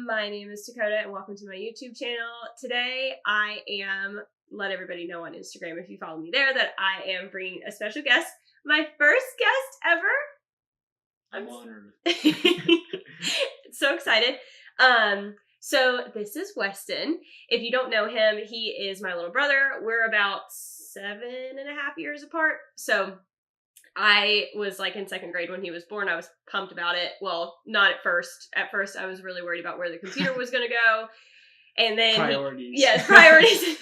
My name is Dakota and welcome to my YouTube channel. Today I am, let everybody know on Instagram if you follow me there, that I am bringing a special guest. My first guest ever. I'm honored. So excited. So this is Weston. If you don't know him, he is my little brother. We're about 7.5 years apart. So I was like in second grade when he was born. I was pumped about it. Well, not at first. At first, I was really worried about where the computer was going to go. And then priorities. Yes, priorities.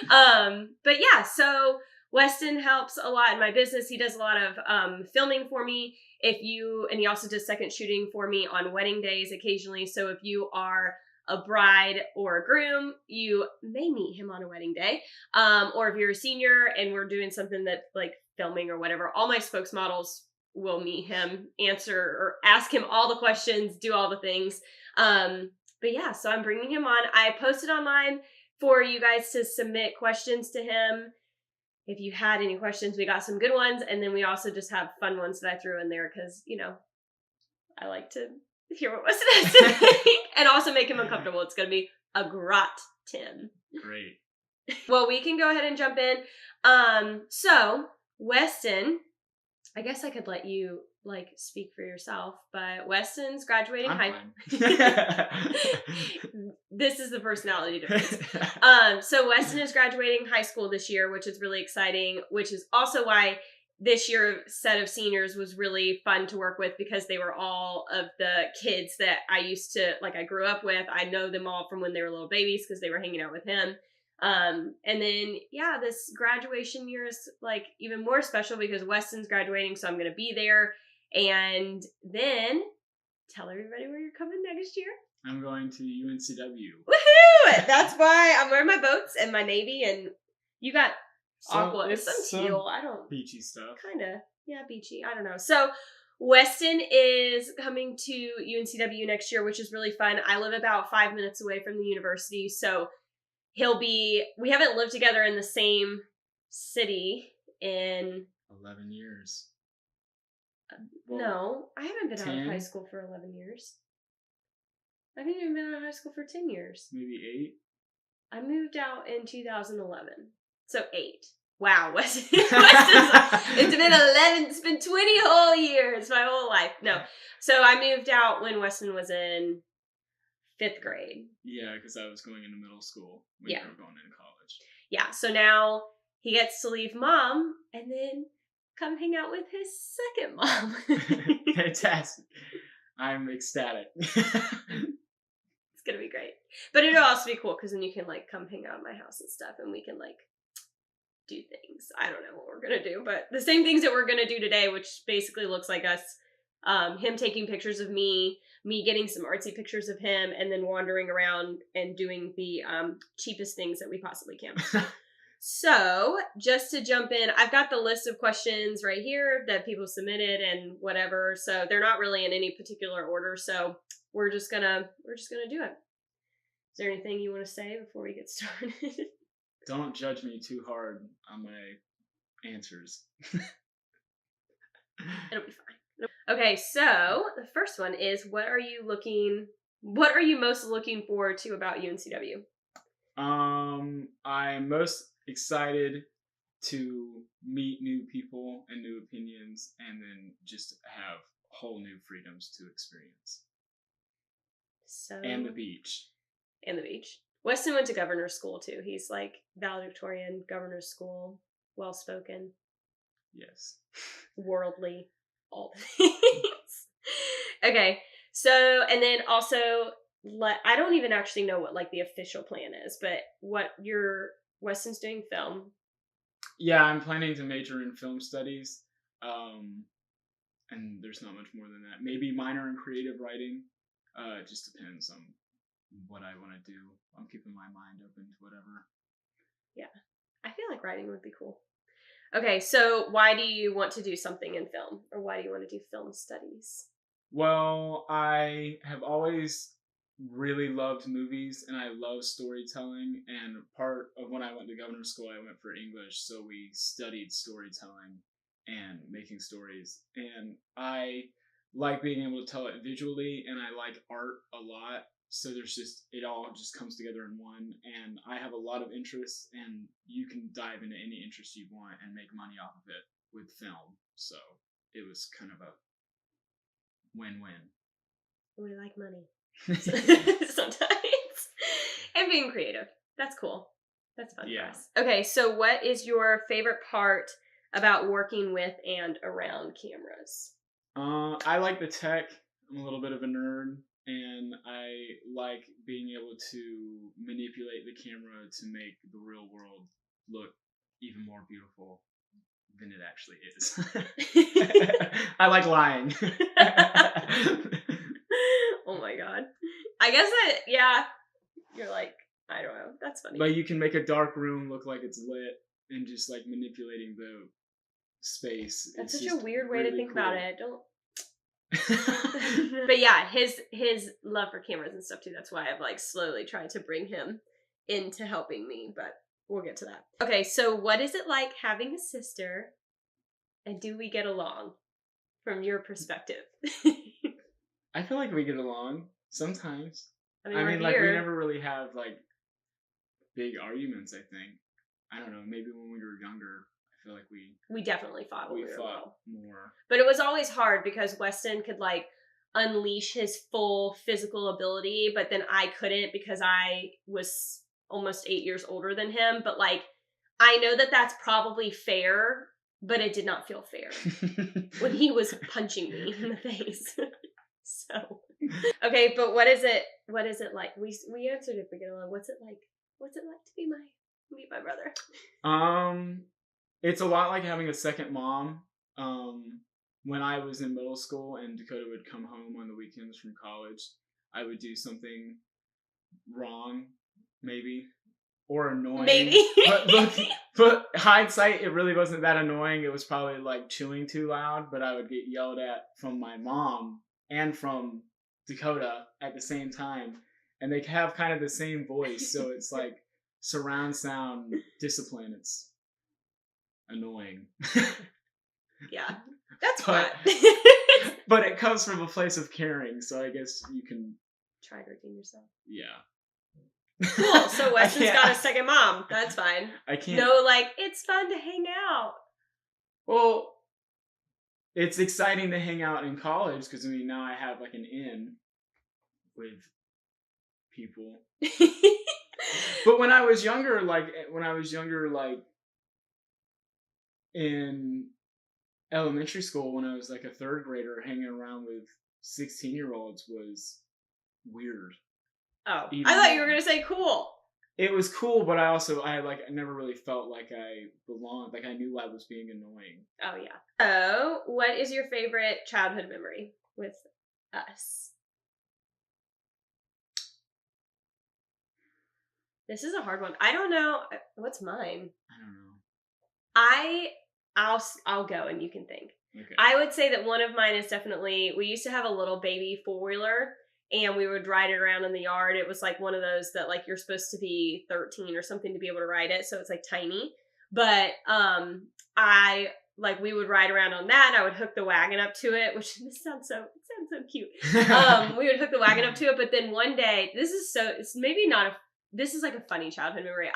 But yeah, so Weston helps a lot in my business. He does a lot of filming for me. And he also does second shooting for me on wedding days occasionally. So if you are a bride or a groom, you may meet him on a wedding day. Or if you're a senior and we're doing something that like filming or whatever, all my spokesmodels will meet him, answer or ask him all the questions, do all the things. But yeah, so I'm bringing him on. I posted online for you guys to submit questions to him. If you had any questions, we got some good ones. And then we also just have fun ones that I threw in there because, you know, I like to hear what Weston has to say and also make him uncomfortable. It's going to be a grot 10. Great. Well, we can go ahead and jump in. So Weston, I guess I could let you like speak for yourself, but Weston's graduating This is the personality difference. So Weston is graduating high school this year, which is really exciting, which is also why this year set of seniors was really fun to work with because they were all of the kids that I used to, like I grew up with. I know them all from when they were little babies because they were hanging out with him. And then, yeah, this graduation year is like even more special because Weston's graduating, so I'm going to be there. And then tell everybody where you're coming next year. I'm going to UNCW. Woohoo! That's why I'm wearing my boats and my navy, and you got aqua, some teal. I don't beachy stuff. Kind of, yeah, beachy. I don't know. So Weston is coming to UNCW next year, which is really fun. I live about 5 minutes away from the university, so we haven't lived together in the same city in 11 years. No, I haven't been out of high school for 11 years. I haven't even been out of high school for 10 years. Maybe 8? I moved out in 2011. So 8. Wow, Weston. It's been 11. It's been 20 whole years, my whole life. No. So I moved out when Weston was in 5th grade. Yeah, because I was going into middle school when you were going into college. Yeah, so now he gets to leave mom and then come hang out with his second mom. Fantastic. I'm ecstatic. It's gonna be great. But it'll also be cool because then you can like come hang out at my house and stuff and we can like do things. I don't know what we're gonna do, but the same things that we're gonna do today, which basically looks like us, him taking pictures of me getting some artsy pictures of him, and then wandering around and doing the cheapest things that we possibly can. So just to jump in, I've got the list of questions right here that people submitted and whatever. So they're not really in any particular order. So we're just gonna do it. Is there anything you want to say before we get started? Don't judge me too hard on my answers. It'll be fine. Okay, so the first one is what are you most looking forward to about UNCW? I'm most excited to meet new people and new opinions and then just have whole new freedoms to experience. And the beach. Weston went to governor's school too. He's like valedictorian, governor's school, well-spoken. Yes. Worldly, all the things. Okay, so, and then also, I don't even actually know what like the official plan is, but Weston's doing film. Yeah, I'm planning to major in film studies. And there's not much more than that. Maybe minor in creative writing. It just depends on what I want to do. I'm keeping my mind open to whatever. Yeah. I feel like writing would be cool. Okay, so why do you want to do something in film? Or why do you want to do film studies? Well, I have always really loved movies and I love storytelling. And part of when I went to governor's school, I went for English. So we studied storytelling and making stories. And I like being able to tell it visually, and I like art a lot. So it all just comes together in one. And I have a lot of interests, and you can dive into any interest you want and make money off of it with film. So it was kind of a win-win. We like money. Sometimes. And being creative. That's cool. That's fun for us. Okay, so what is your favorite part about working with and around cameras? I like the tech. I'm a little bit of a nerd, and I like being able to manipulate the camera to make the real world look even more beautiful than it actually is. I like lying. Oh my god. I guess that, yeah, you're like, I don't know. That's funny. But you can make a dark room look like it's lit, and just like manipulating the space. That's such a weird way to think about it. Don't. But yeah, his love for cameras and stuff too. That's why I've like slowly tried to bring him into helping me, but we'll get to that. Okay, so what is it like having a sister, and do we get along from your perspective? I feel like we get along sometimes. I mean, like we never really have like big arguments. I think, I don't know, maybe when we were younger, I feel like we definitely fought when we fought more. But it was always hard because Weston could like unleash his full physical ability, but then I couldn't because I was almost 8 years older than him. But like, I know that that's probably fair, but it did not feel fair when he was punching me in the face. So, okay, but what is it like? We answered if we get along. What's it like to meet my brother? It's a lot like having a second mom. When I was in middle school and Dakota would come home on the weekends from college, I would do something wrong, maybe, or annoying. Maybe. But hindsight, it really wasn't that annoying. It was probably like chewing too loud, but I would get yelled at from my mom and from Dakota at the same time. And they have kind of the same voice, so it's like surround sound discipline. It's annoying. Yeah, that's fun. But it comes from a place of caring, so I guess you can try to redeem yourself. Yeah. Cool. So Weston's got a second mom. That's fine. I can't. No, like, it's fun to hang out. Well, it's exciting to hang out in college because now I have like an in with people. But when I was younger, in elementary school, when I was like a third grader, hanging around with 16-year-olds was weird. Oh, I thought you were gonna say cool. It was cool, but I never really felt like I belonged. Like I knew I was being annoying. Oh yeah. Oh, what is your favorite childhood memory with us? This is a hard one. I don't know. What's mine? I don't know. I'll go and you can think. Okay. I would say that one of mine is definitely, we used to have a little baby 4-wheeler and we would ride it around in the yard. It was like one of those that like you're supposed to be 13 or something to be able to ride it. So it's like tiny. But we would ride around on that and I would hook the wagon up to it, which sounds so cute. We would hook the wagon up to it. But then one day, this is like a funny childhood memory.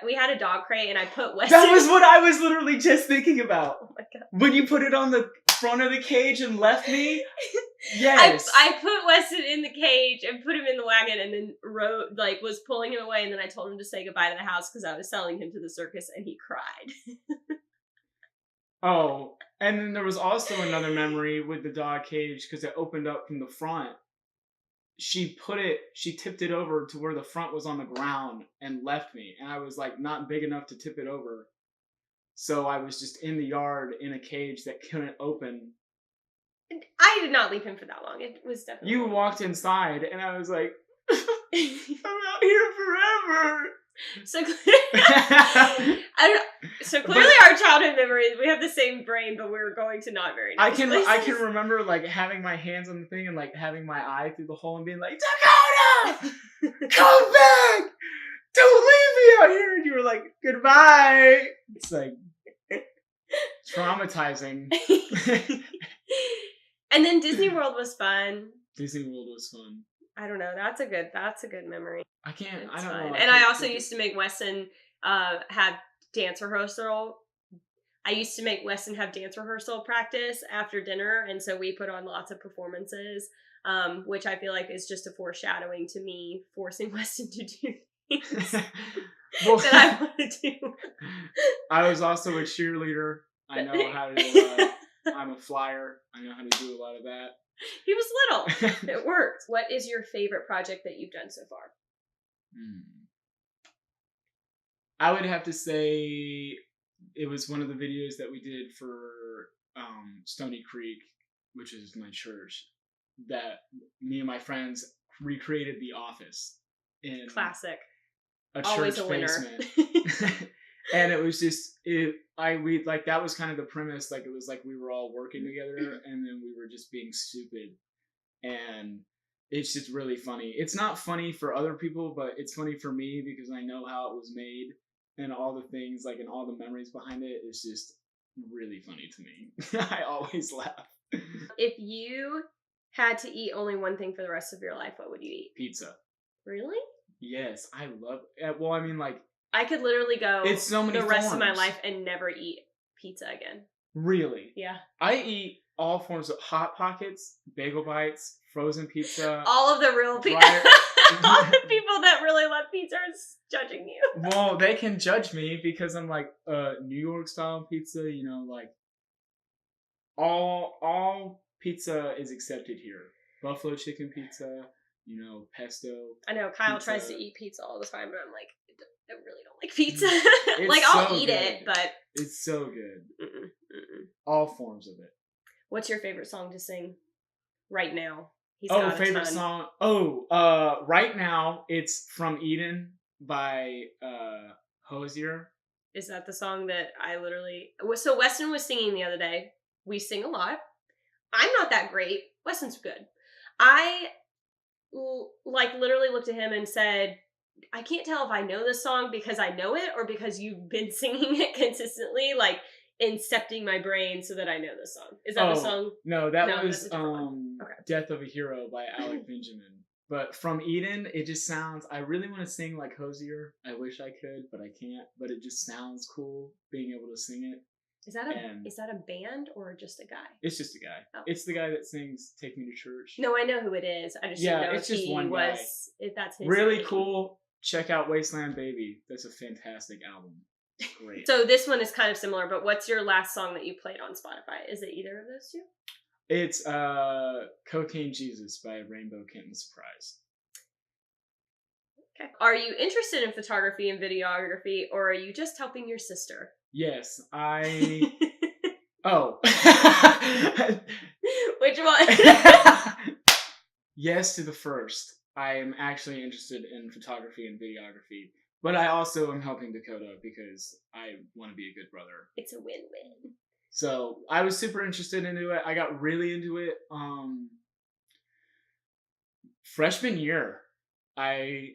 We had a dog crate and I put Weston. That was what I was literally just thinking about. Oh my god. When you put it on the front of the cage and left me? Yes. I put Weston in the cage and put him in the wagon and then was pulling him away and then I told him to say goodbye to the house because I was selling him to the circus and he cried. Oh, and then there was also another memory with the dog cage because it opened up from the front. She tipped it over to where the front was on the ground and left me. And I was like not big enough to tip it over. So I was just in the yard in a cage that couldn't open. I did not leave him for that long. It was definitely. You walked inside and I was like, I'm out here forever. So clearly our childhood memories, we have the same brain, but we're going to not very nice places. I can remember like having my hands on the thing and like having my eye through the hole and being like, Dakota, come back! Don't leave me out here! And you were like, goodbye! It's like traumatizing. And then Disney World was fun. Disney World was fun. I don't know. That's a good memory. I can't. It's I don't fun. know. And I also used to make Weston have dance rehearsal. I used to make Weston have dance rehearsal practice after dinner, and so we put on lots of performances, which I feel like is just a foreshadowing to me forcing Weston to do things that I want to do. I was also a cheerleader. I know how to. I'm a flyer. I know how to do a lot of that. He was little. It worked. What is your favorite project that you've done so far? I would have to say it was one of the videos that we did for Stony Creek, which is my church, that me and my friends recreated The Office in classic, a always church a winner. basement. And it was just we like that was kind of the premise. Like it was like we were all working together, and then we were just being stupid, and it's just really funny. It's not funny for other people, but it's funny for me because I know how it was made and all the things like and all the memories behind it. It's just really funny to me. I always laugh. If you had to eat only one thing for the rest of your life, what would you eat? Pizza. Really? Yes, I love it. Well, I mean, like I could literally go it's so many the rest forms. of my life and never eat pizza again. Really? Yeah. I eat all forms of Hot Pockets, bagel bites, frozen pizza. All of the real people. All the people that really love pizza are judging you. Well, they can judge me because I'm like New York style pizza, you know, like all pizza is accepted here. Buffalo chicken pizza, you know, pesto. I know Kyle pizza. Tries to eat pizza all the time, but I'm like, I really don't like pizza. Like I'll eat it, but it's so good. All forms of it. What's your favorite song to sing right now? Favorite song. Right now it's From Eden by Hosier. Is that the song that I literally... So Weston was singing the other day. We sing a lot. I'm not that great. Weston's good. I literally looked at him and said, I can't tell if I know this song because I know it or because you've been singing it consistently, like incepting my brain so that I know this song. Is that the song? No, that was Death of a Hero by Alec Benjamin. But From Eden, it just sounds... I really want to sing like Hosier. I wish I could, but I can't. But it just sounds cool being able to sing it. Is that a band or just a guy? It's just a guy. Oh. It's the guy that sings "Take Me to Church." No, I know who it is. I just didn't know it's just one guy. Guy. If that's his really name. Cool. Check out Wasteland Baby. That's a fantastic album. Great. So this one is kind of similar, but what's your last song that you played on Spotify? Is it either of those two? It's Cocaine Jesus by Rainbow Kitten Surprise. Okay. Are you interested in photography and videography, or are you just helping your sister? Yes, I... Oh. Which one? Yes to the first. I am actually interested in photography and videography. But I also am helping Dakota because I want to be a good brother. It's a win-win. So I was super interested into it. I got really into it freshman year. I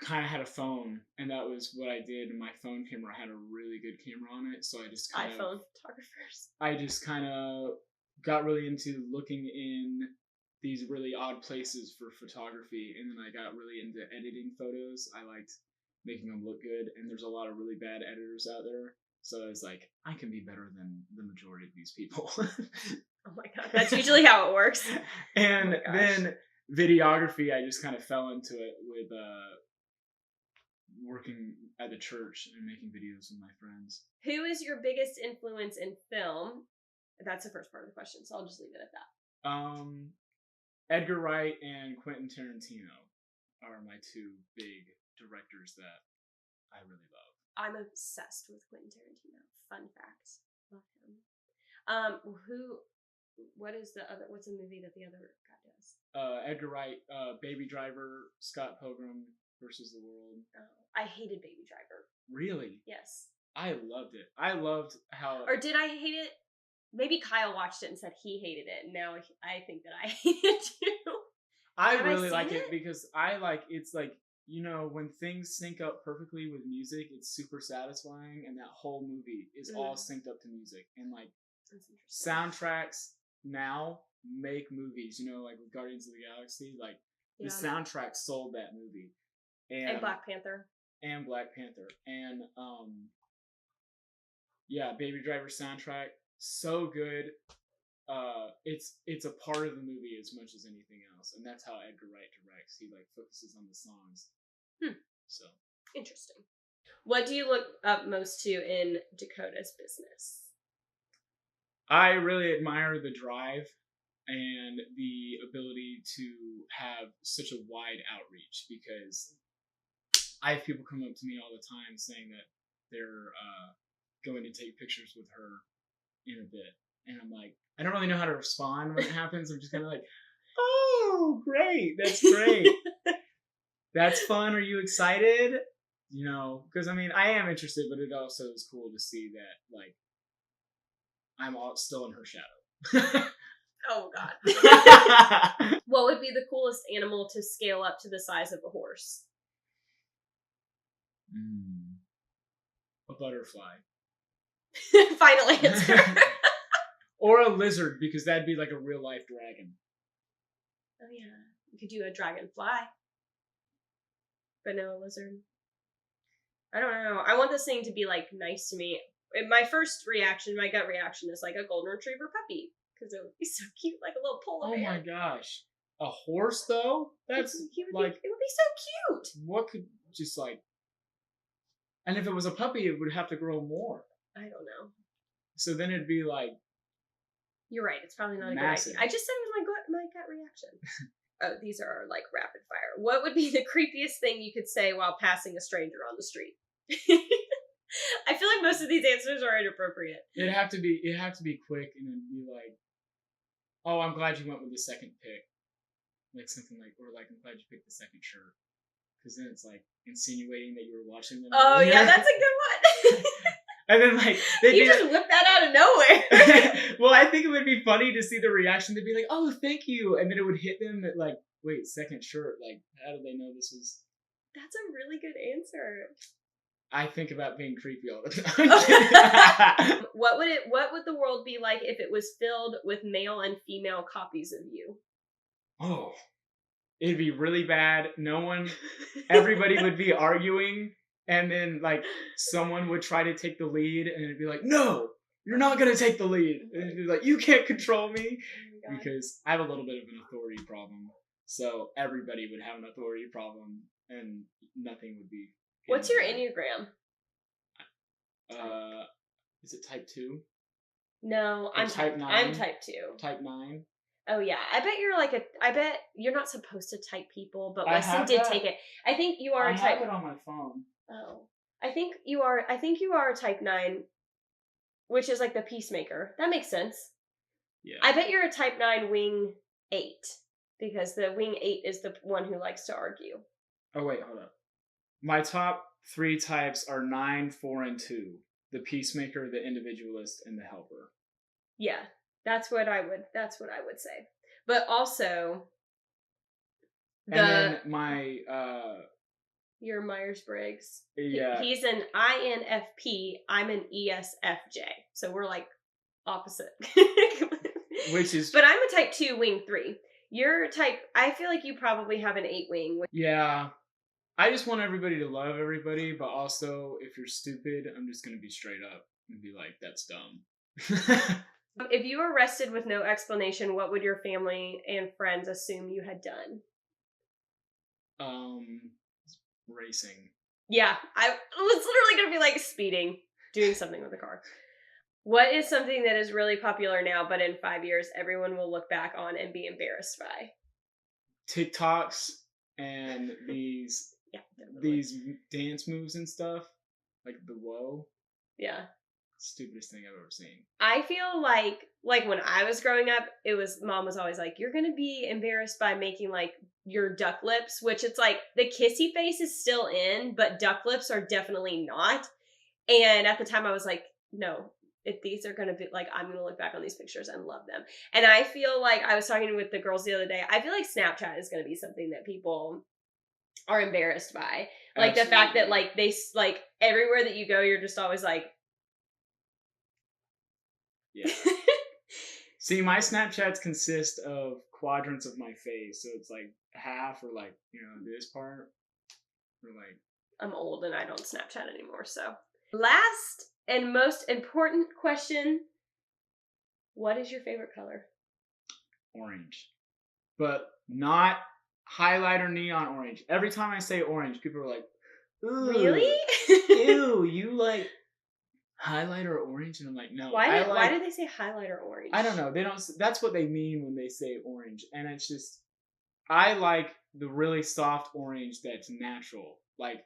kind of had a phone, and that was what I did. And my phone camera had a really good camera on it, so I just kind of iPhone photographers. I just kind of got really into looking in these really odd places for photography, and then I got really into editing photos. I liked making them look good, and there's a lot of really bad editors out there. So I was like, I can be better than the majority of these people. Oh my god, that's usually how it works. And then videography, I just kind of fell into it with working at the church and making videos with my friends. Who is your biggest influence in film? That's the first part of the question, so I'll just leave it at that. Edgar Wright and Quentin Tarantino are my two big directors that I really love. I'm obsessed with Quentin Tarantino. Fun facts. Love him. What's a movie that the other guy does? Edgar Wright, Baby Driver, Scott Pilgrim versus the World. Oh, I hated Baby Driver. Really? Yes. I loved it. I loved how... Or did I hate it? Maybe Kyle watched it and said he hated it, and now I think that I hate it too. I really like it because it's like, you know, when things sync up perfectly with music, it's super satisfying, and that whole movie is all synced up to music. And like soundtracks now make movies, you know, like with Guardians of the Galaxy, like The soundtrack sold that movie. And Black Panther. And Baby Driver soundtrack, so good. It's a part of the movie as much as anything else, and that's how Edgar Wright directs. He like focuses on the songs. So interesting. What do you look up most to in Dakota's business? I really admire the drive and the ability to have such a wide outreach, because I have people come up to me all the time saying that they're going to take pictures with her in a bit. And I'm like, I don't really know how to respond when it happens. I'm just kind of like, oh, great. That's great. That's fun. Are you excited? You know, because I mean, I am interested, but it also is cool to see that, like, I'm still in her shadow. Oh, God. What would be the coolest animal to scale up to the size of a horse? A butterfly. Final answer. Or a lizard, because that'd be like a real life dragon. Oh yeah, you could do a dragonfly, but no, a lizard. I don't know. I want this thing to be like nice to me. My first reaction, my gut reaction, is like a golden retriever puppy, because it would be so cute, like a little polar bear. Oh my gosh, a horse though? That's it would be so cute. What could just like? And if it was a puppy, it would have to grow more. I don't know. So then it'd be like. You're right. It's probably not massive. A good idea. I just said it was my gut reaction. Oh, these are like rapid fire. What would be the creepiest thing you could say while passing a stranger on the street? I feel like most of these answers are inappropriate. It'd have to be quick, and then be like, "Oh, I'm glad you went with the second pick," like something like, or like, "I'm glad you picked the second shirt," because then it's like insinuating that you were watching them. Oh yeah, that's a good one. And then like you just whip that out of nowhere. Well, I think it would be funny to see the reaction. They'd be like, "Oh, thank you," and then it would hit them at like, "Wait, second shirt? Like, how did they know this was?" That's a really good answer. I think about being creepy all the time. What would the world be like if it was filled with male and female copies of you? Oh, it'd be really bad. Everybody would be arguing. And then, like, someone would try to take the lead, and it'd be like, "No, you're not going to take the lead." And it'd be like, "You can't control me." Oh because I have a little bit of an authority problem. So everybody would have an authority problem, and nothing would be... What's your Enneagram? Is it type 2? No, I'm type 9. I'm type 2. Type 9? Oh yeah, I bet you're not supposed to type people, but Weston did take it. I think you are a type... I have it on my phone. Oh. I think you are a type 9, which is like the peacemaker. That makes sense. Yeah. I bet you're a type 9 wing 8, because the wing 8 is the one who likes to argue. Oh wait, hold up. My top 3 types are 9, 4, and 2. The peacemaker, the individualist, and the helper. Yeah. That's what I would say. But also then my your Myers-Briggs. Yeah. He's an INFP, I'm an ESFJ. So we're like opposite. But I'm a type 2 wing 3. You're type, I feel like you probably have an 8 wing. Yeah. I just want everybody to love everybody, but also if you're stupid, I'm just going to be straight up and be like, "That's dumb." If you were arrested with no explanation, what would your family and friends assume you had done? Racing. Yeah, I was literally going to be like speeding, doing something with a car. What is something that is really popular now, but in 5 years, everyone will look back on and be embarrassed by? TikToks and these dance moves and stuff, like the whoa. Yeah. Stupidest thing I've ever seen. I feel like when I was growing up, mom was always like, "You're gonna be embarrassed by making like your duck lips," which it's like the kissy face is still in, but duck lips are definitely not. And at the time I was like, no, if these are gonna be like, I'm gonna look back on these pictures and love them. And I feel like I was talking with the girls the other day, I feel like Snapchat is gonna be something that people are embarrassed by. Like Absolutely. The fact that like they like everywhere that you go, you're just always like, yeah. See, my Snapchats consist of quadrants of my face, so it's like half or like, you know, this part or like. I'm old and I don't Snapchat anymore, so. Last and most important question. What is your favorite color? Orange. But not highlighter neon orange. Every time I say orange, people are like, ooh. Really? Ew, you like highlighter orange? And I'm like, no. Why do they say highlighter orange? I don't know. They don't. That's what they mean when they say orange. And it's just, I like the really soft orange that's natural. Like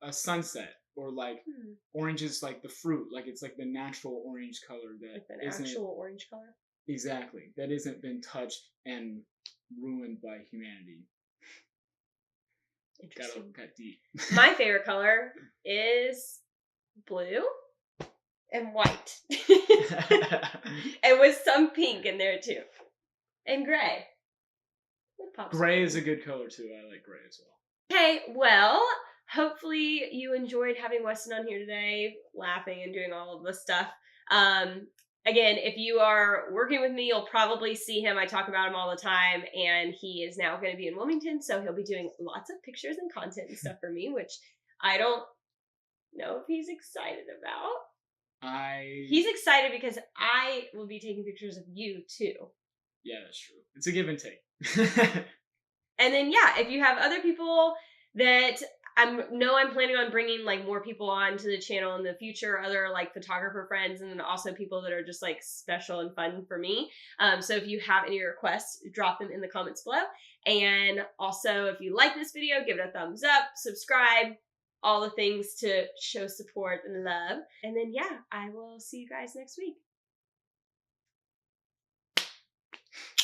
a sunset. Or like orange is like the fruit. Like it's like the natural orange color that like an actual orange color? Exactly. That isn't been touched and ruined by humanity. Interesting. Got deep. My favorite color is blue and white. And with some pink in there too. And gray. Gray is a good color too. I like gray as well. Okay, well, hopefully you enjoyed having Weston on here today, laughing and doing all of this stuff. Again, if you are working with me, you'll probably see him. I talk about him all the time, and he is now going to be in Wilmington, so he'll be doing lots of pictures and content and stuff for me, which I don't know if he's excited about. He's excited because I will be taking pictures of you, too. Yeah, that's true. It's a give and take. And then, yeah, if you have other people that I'm planning on bringing like more people on to the channel in the future, other like photographer friends, and then also people that are just like special and fun for me. So if you have any requests, drop them in the comments below. And also, if you like this video, give it a thumbs up, subscribe, all the things to show support and love. And then, yeah, I will see you guys next week.